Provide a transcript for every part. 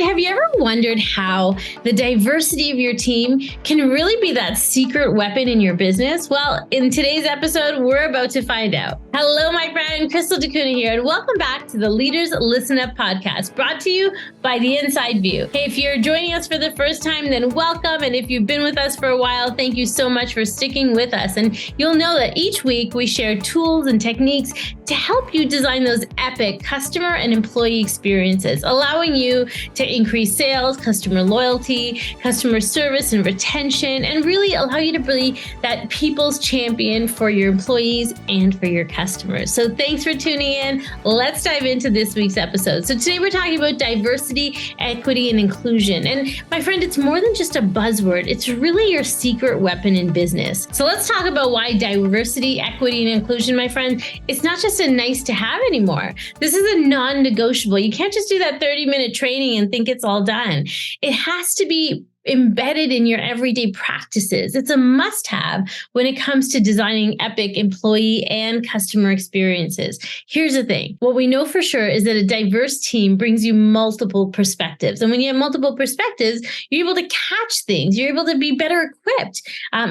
have you ever wondered how the diversity of your team can really be that secret weapon in your business? Well, in today's episode, we're about to find out. Hello, my friend, Crystal DeCuna here, and welcome back to the Leaders Listen Up podcast, brought to you by The Inside View. Hey, if you're joining us for the first time, then welcome. And if you've been with us for a while, thank you so much for sticking with us. And you'll know that each week we share tools and techniques to help you design those epic customer and employee experiences, allowing you to increase sales, customer loyalty, customer service and retention, and really allow you to be that people's champion for your employees and for your customers. So thanks for tuning in. Let's dive into this week's episode. So today we're talking about diversity, equity, and inclusion. And my friend, it's more than just a buzzword. It's really your secret weapon in business. So let's talk about why diversity, equity, and inclusion, my friend, it's not just a nice to have anymore. This is a non-negotiable. You can't just do that 30-minute training and think it's all done. It has to be embedded in your everyday practices. It's a must-have when it comes to designing epic employee and customer experiences. Here's the thing. What we know for sure is that a diverse team brings you multiple perspectives. And when you have multiple perspectives, you're able to catch things. You're able to be better equipped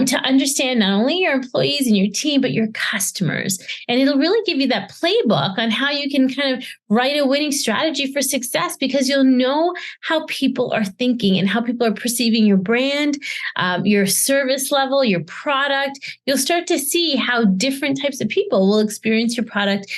to understand not only your employees and your team, but your customers. And it'll really give you that playbook on how you can kind of write a winning strategy for success, because you'll know how people are thinking and how people are perceiving your brand, your service level, your product. You'll start to see how different types of people will experience your product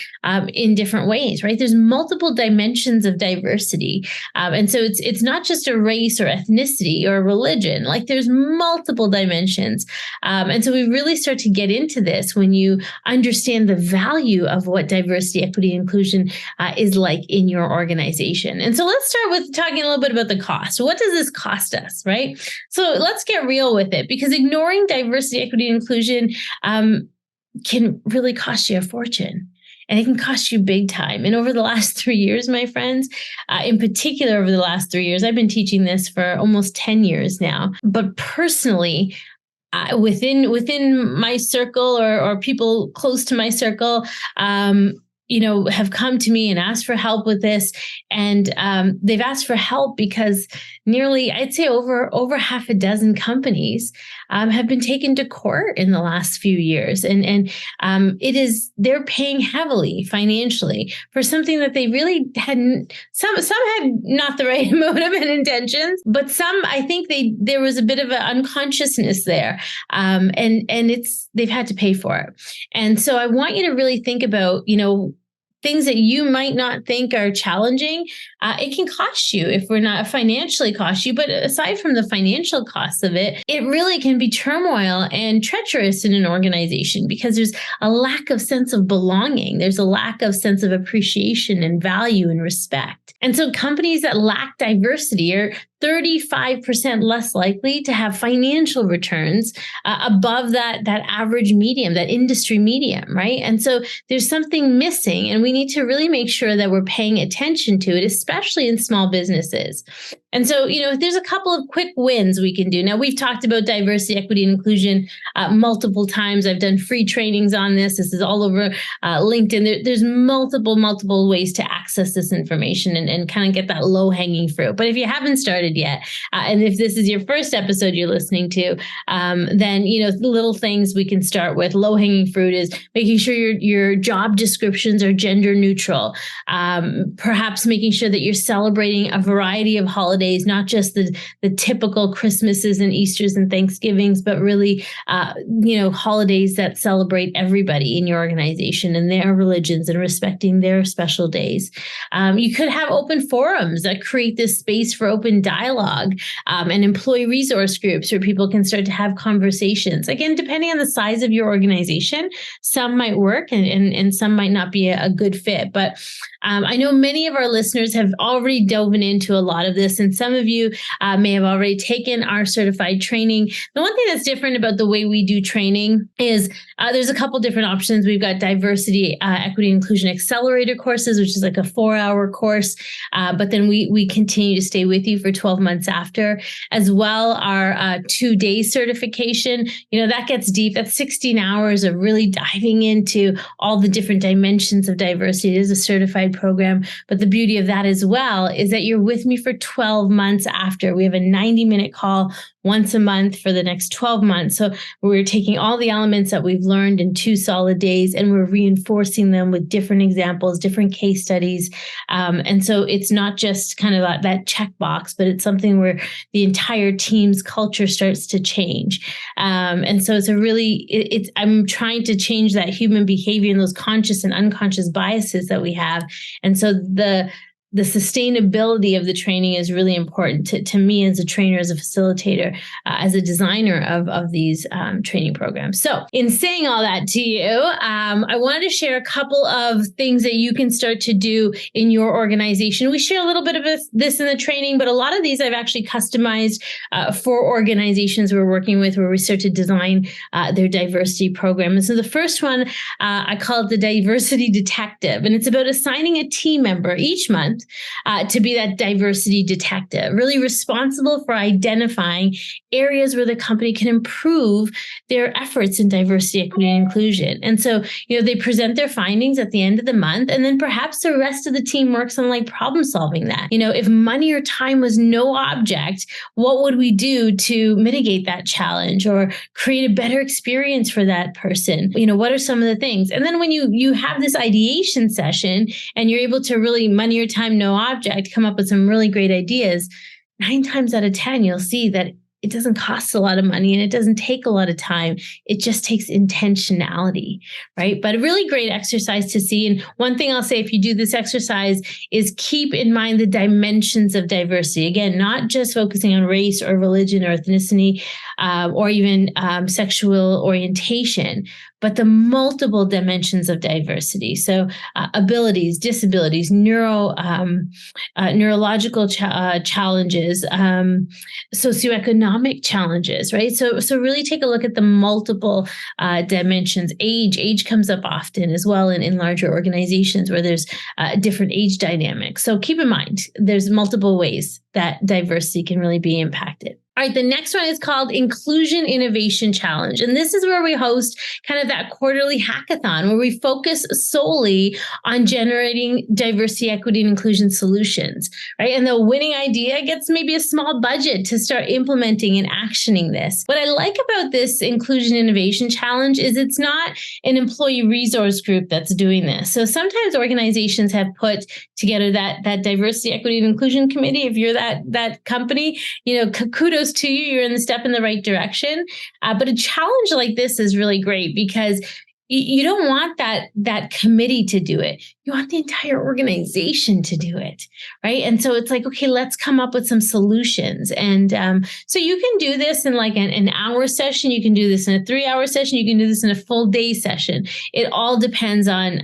in different ways, right? There's multiple dimensions of diversity. And so it's not just a race or ethnicity or religion, like there's multiple dimensions. And so we really start to get into this when you understand the value of what diversity, equity, and inclusion is like in your organization. And so let's start with talking a little bit about the cost. What does this cost us, right? So let's get real with it, because ignoring diversity, equity, and inclusion can really cost you a fortune. And it can cost you big time. And over the last 3 years, my friends, in particular over the last 3 years, I've been teaching this for almost 10 years now. But personally, within my circle or people close to my circle, have come to me and asked for help with this. And they've asked for help because nearly, I'd say over half a dozen companies have been taken to court in the last few years. And they're paying heavily financially for something that they really hadn't, some had not the right motive and intentions, but some, I think there was a bit of an unconsciousness there. And they've had to pay for it. And so I want you to really think about, things that you might not think are challenging. It can cost you, if we're not financially cost you, but aside from the financial costs of it, it really can be turmoil and treacherous in an organization, because there's a lack of sense of belonging. There's a lack of sense of appreciation and value and respect. And so companies that lack diversity are 35% less likely to have financial returns above that average medium, that industry medium, right? And so there's something missing, and we need to really make sure that we're paying attention to it, especially in small businesses. And so, there's a couple of quick wins we can do. Now, we've talked about diversity, equity, and inclusion multiple times. I've done free trainings on this. This is all over LinkedIn. There's multiple ways to access this information and kind of get that low-hanging fruit. But if you haven't started yet, and if this is your first episode you're listening to, then, little things we can start with. Low-hanging fruit is making sure your job descriptions are gender neutral. Perhaps making sure that you're celebrating a variety of holidays, not just the typical Christmases and Easters and Thanksgivings, but really, holidays that celebrate everybody in your organization and their religions and respecting their special days. You could have open forums that create this space for open dialogue, and employee resource groups where people can start to have conversations. Again, depending on the size of your organization, some might work and some might not be a good fit. But I know many of our listeners have already dove into a lot of this, and some of you may have already taken our certified training. The one thing that's different about the way we do training is there's a couple different options. We've got diversity, equity, and inclusion accelerator courses, which is like a 4-hour course, but then we continue to stay with you for 12 months after. As well, our 2-day certification, that gets deep. That's 16 hours of really diving into all the different dimensions of diversity. It is a certified program, but the beauty of that as well is that you're with me for 12 12 months after. We have a 90-minute call once a month for the next 12 months. So we're taking all the elements that we've learned in 2 solid days, and we're reinforcing them with different examples, different case studies. And so it's not just kind of that checkbox, but it's something where the entire team's culture starts to change. And so I'm trying to change that human behavior and those conscious and unconscious biases that we have. And so the sustainability of the training is really important to me as a trainer, as a facilitator, as a designer of these training programs. So in saying all that to you, I wanted to share a couple of things that you can start to do in your organization. We share a little bit of this in the training, but a lot of these I've actually customized for organizations we're working with, where we start to design their diversity program. And so the first one, I call it the diversity detective, and it's about assigning a team member each month to be that diversity detective, really responsible for identifying areas where the company can improve their efforts in diversity, equity, and inclusion. And so, they present their findings at the end of the month, and then perhaps the rest of the team works on problem solving that. If money or time was no object, what would we do to mitigate that challenge or create a better experience for that person? What are some of the things? And then when you have this ideation session and you're able to really, money or time, no object, come up with some really great ideas, 9 times out of 10, you'll see that it doesn't cost a lot of money and it doesn't take a lot of time. It just takes intentionality, right? But a really great exercise to see. And one thing I'll say, if you do this exercise, is keep in mind the dimensions of diversity. Again, not just focusing on race or religion or ethnicity or even sexual orientation, but the multiple dimensions of diversity. So abilities, disabilities, neurological challenges, socioeconomic challenges, right? So really take a look at the multiple dimensions. Age comes up often as well in larger organizations where there's different age dynamics. So keep in mind, there's multiple ways that diversity can really be impacted. All right, the next one is called Inclusion Innovation Challenge. And this is where we host kind of that quarterly hackathon where we focus solely on generating diversity, equity, and inclusion solutions, right? And the winning idea gets maybe a small budget to start implementing and actioning this. What I like about this Inclusion Innovation Challenge is it's not an employee resource group that's doing this. So sometimes organizations have put together that diversity, equity, and inclusion committee. If you're that company, kudos to you, you're in the step in the right direction. But a challenge like this is really great because you don't want that committee to do it. You want the entire organization to do it, right? And so it's okay, let's come up with some solutions. And so you can do this in an hour session. You can do this in a 3-hour session. You can do this in a full day session. It all depends on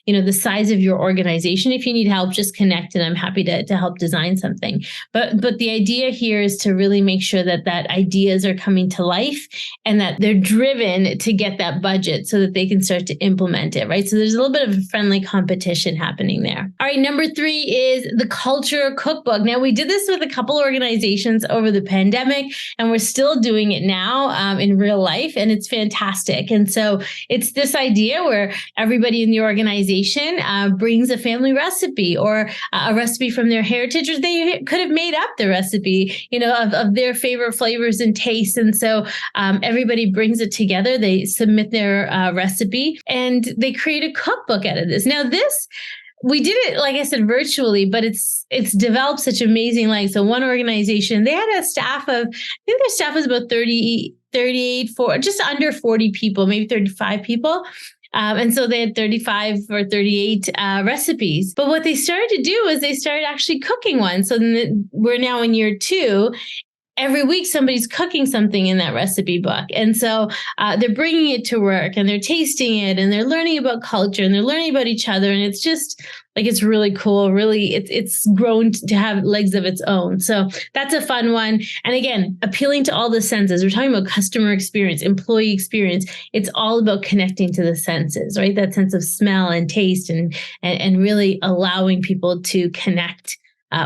the size of your organization. If you need help, just connect, and I'm happy to help design something. But the idea here is to really make sure that ideas are coming to life and that they're driven to get that budget so that they can start to implement it, right? So there's a little bit of a friendly competition happening there. All right, number 3 is the culture cookbook. Now, we did this with a couple organizations over the pandemic, and we're still doing it now in real life, and it's fantastic. And so it's this idea where everybody in the organization brings a family recipe or a recipe from their heritage, or they could have made up the recipe, of their favorite flavors and tastes. And so everybody brings it together. They submit their recipe and they create a cookbook out of this. Now, we did it, like I said, virtually, but it's developed such amazing. So one organization, they had a staff of, I think their staff was about 38, just under 40 people, maybe 35 people. And so they had 35 or 38 recipes. But what they started to do is they started actually cooking one. So then we're now in year 2. Every week, somebody's cooking something in that recipe book. And so they're bringing it to work and they're tasting it and they're learning about culture and they're learning about each other. And it's just it's really cool. Really, it's grown to have legs of its own. So that's a fun one. And again, appealing to all the senses. We're talking about customer experience, employee experience. It's all about connecting to the senses, right? That sense of smell and taste and really allowing people to connect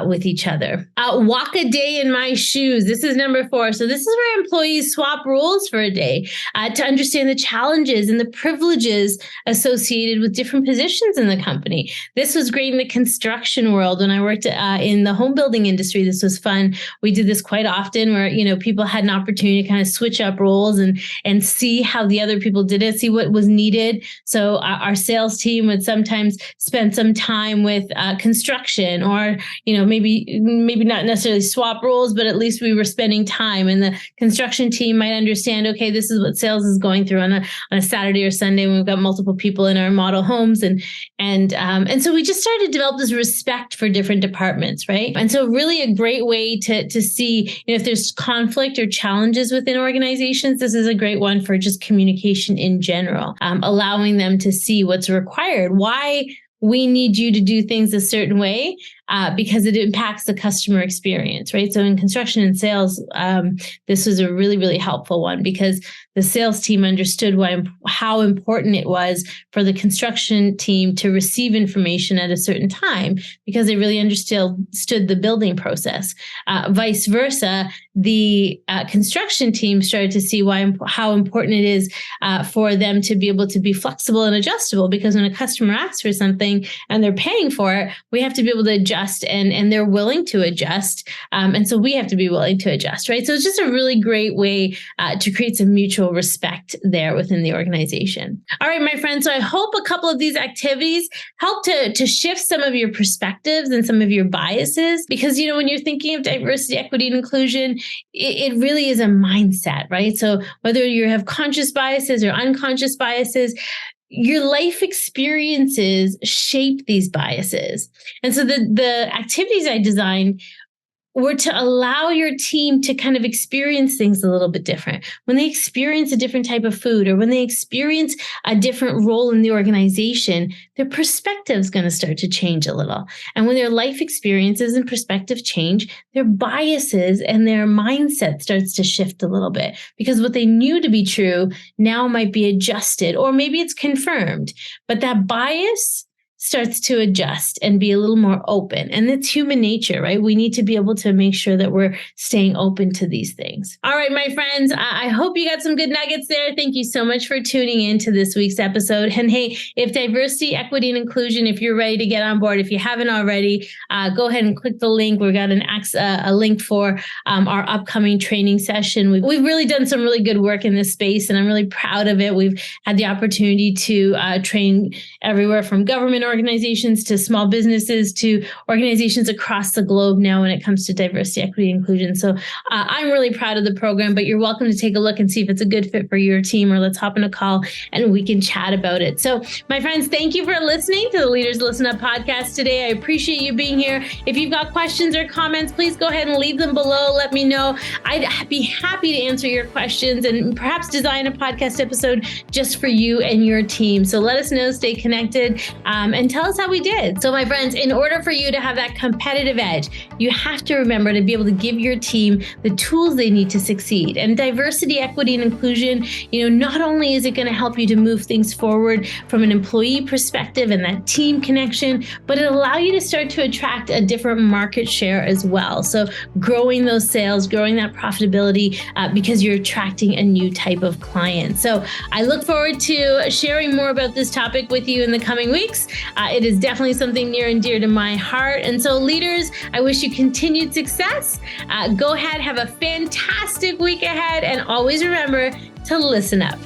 with each other. Walk a day in my shoes. This is number 4. So this is where employees swap roles for a day to understand the challenges and the privileges associated with different positions in the company. This was great in the construction world. When I worked in the home building industry, this was fun. We did this quite often where, people had an opportunity to kind of switch up roles and see how the other people did it, see what was needed. So our sales team would sometimes spend some time with construction, or, maybe not necessarily swap roles, but at least we were spending time, and the construction team might understand, okay, this is what sales is going through on a Saturday or Sunday when we've got multiple people in our model homes. And so we just started to develop this respect for different departments, right? And so really a great way to see, if there's conflict or challenges within organizations, this is a great one for just communication in general, allowing them to see what's required, why we need you to do things a certain way, because it impacts the customer experience, right? So in construction and sales, this was a really, really helpful one, because the sales team understood how important it was for the construction team to receive information at a certain time, because they really understood the building process. Vice versa, the construction team started to see how important it is for them to be able to be flexible and adjustable, because when a customer asks for something and they're paying for it, we have to be able to adjust, and they're willing to adjust. And so we have to be willing to adjust, right? So it's just a really great way to create some mutual respect there within the organization. All right, my friends. So I hope a couple of these activities help to shift some of your perspectives and some of your biases, because, when you're thinking of diversity, equity, and inclusion, it really is a mindset, right? So whether you have conscious biases or unconscious biases, your life experiences shape these biases. And so the activities I designed were to allow your team to kind of experience things a little bit different. When they experience a different type of food, or when they experience a different role in the organization, their perspective is going to start to change a little. And when their life experiences and perspective change, their biases and their mindset starts to shift a little bit, because what they knew to be true now might be adjusted, or maybe it's confirmed, but that bias starts to adjust and be a little more open. And it's human nature, right? We need to be able to make sure that we're staying open to these things. All right, my friends, I hope you got some good nuggets there. Thank you so much for tuning in to this week's episode. And hey, if diversity, equity, and inclusion, if you're ready to get on board, if you haven't already, go ahead and click the link. We've got a link for our upcoming training session. We've really done some really good work in this space, and I'm really proud of it. We've had the opportunity to train everywhere from government organizations to small businesses to organizations across the globe now when it comes to diversity, equity, and inclusion. So I'm really proud of the program, but you're welcome to take a look and see if it's a good fit for your team, or let's hop in a call and we can chat about it. So my friends, thank you for listening to the Leaders Listen Up podcast today. I appreciate you being here. If you've got questions or comments, please go ahead and leave them below. Let me know. I'd be happy to answer your questions and perhaps design a podcast episode just for you and your team. So let us know, stay connected, and tell us how we did. So my friends, in order for you to have that competitive edge, you have to remember to be able to give your team the tools they need to succeed. And diversity, equity, and inclusion, not only is it going to help you to move things forward from an employee perspective and that team connection, but it'll allow you to start to attract a different market share as well. So growing those sales, growing that profitability, because you're attracting a new type of client. So I look forward to sharing more about this topic with you in the coming weeks. It is definitely something near and dear to my heart. And so leaders, I wish you continued success. Go ahead, have a fantastic week ahead, and always remember to listen up.